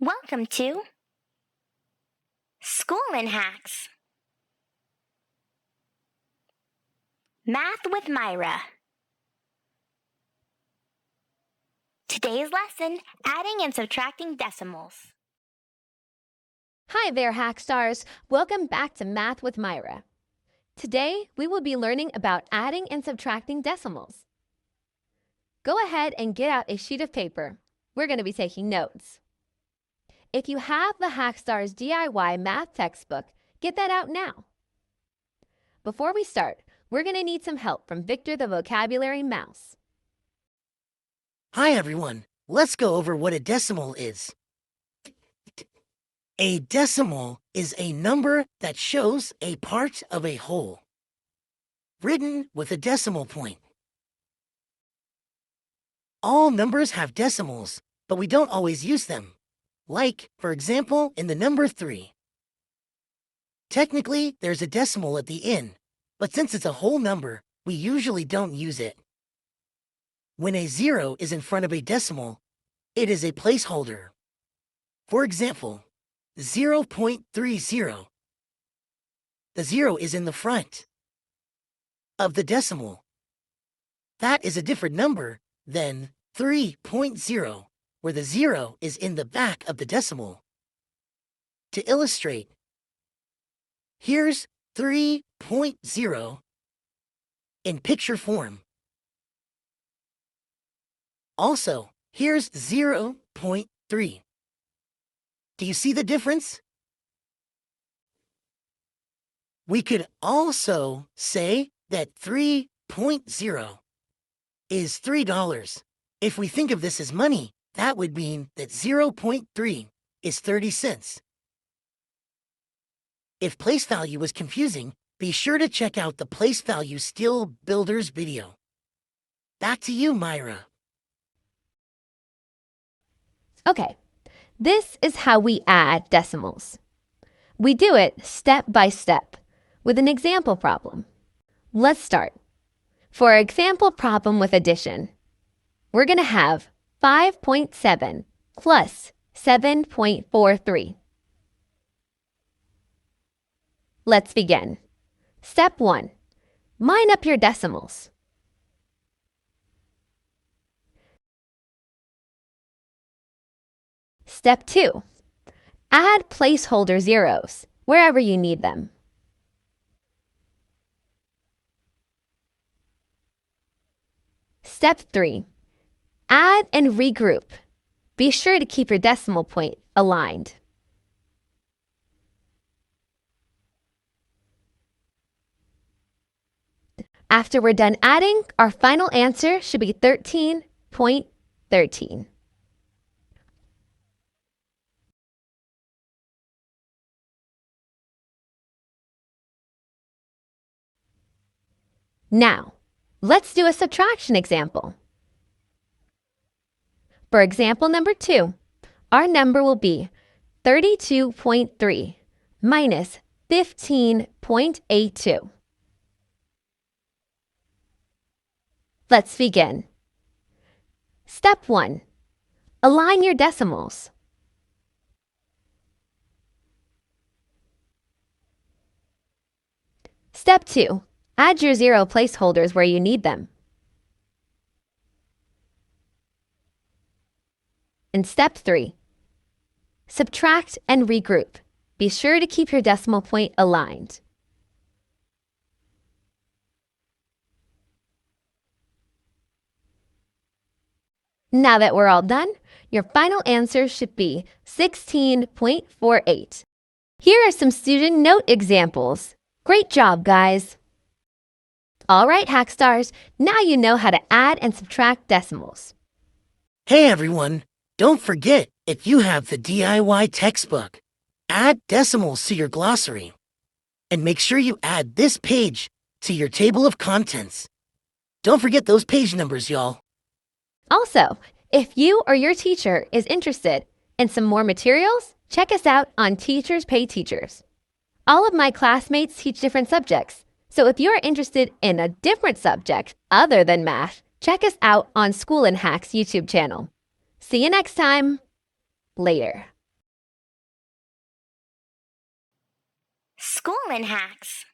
Welcome to School N Hacks Math with Myra. Today's lesson, adding and subtracting decimals. Hi there, Hackstars. Welcome back to Math with Myra. Today, we will be learning about adding and subtracting decimals. Go ahead and get out a sheet of paper. We're going to be taking notes. If you have the Hackstars DIY math textbook, get that out now. Before we start, we're going to need some help from Victor the Vocabulary Mouse. Hi everyone, let's go over what a decimal is. A decimal is a number that shows a part of a whole, written with a decimal point. All numbers have decimals, but we don't always use them. Like, for example, in the number 3. Technically, there's a decimal at the end, but since it's a whole number, we usually don't use it. When a 0 is in front of a decimal, it is a placeholder. For example, 0.30. The 0 is in the front of the decimal. That is a different number than 3.0, where the 0 is in the back of the decimal. To illustrate, here's 3.0 in picture form. Also, here's 0.3. Do you see the difference? We could also say that 3.0 is $3. If we think of this as money, that would mean that 0.3 is 30 cents. If place value was confusing, be sure to check out the place value skill builders video. Back to you, Myra. Okay, this is how we add decimals. We do it step by step with an example problem. Let's start. For our example problem with addition, we're going to have 5.7 plus 7.43. Let's begin. Step 1. Line up your decimals. Step 2. Add placeholder zeros wherever you need them. Step 3. Add and regroup. Be sure to keep your decimal point aligned. After we're done adding, our final answer should be 13.13. Now, let's do a subtraction example. For example number 2, our number will be 32.3 minus 15.82. Let's begin. Step 1. Align your decimals. Step 2. Add your zero placeholders where you need them. And step 3. Subtract and regroup. Be sure to keep your decimal point aligned. Now that we're all done, your final answer should be 16.48. Here are some student note examples. Great job, guys! All right, Hackstars, now you know how to add and subtract decimals. Hey everyone, don't forget, if you have the DIY textbook, add decimals to your glossary. And make sure you add this page to your table of contents. Don't forget those page numbers, y'all. Also, if you or your teacher is interested in some more materials, check us out on Teachers Pay Teachers. All of my classmates teach different subjects, so if you're interested in a different subject other than math, check us out on School N Hacks YouTube channel. See you next time. Later. School N Hacks.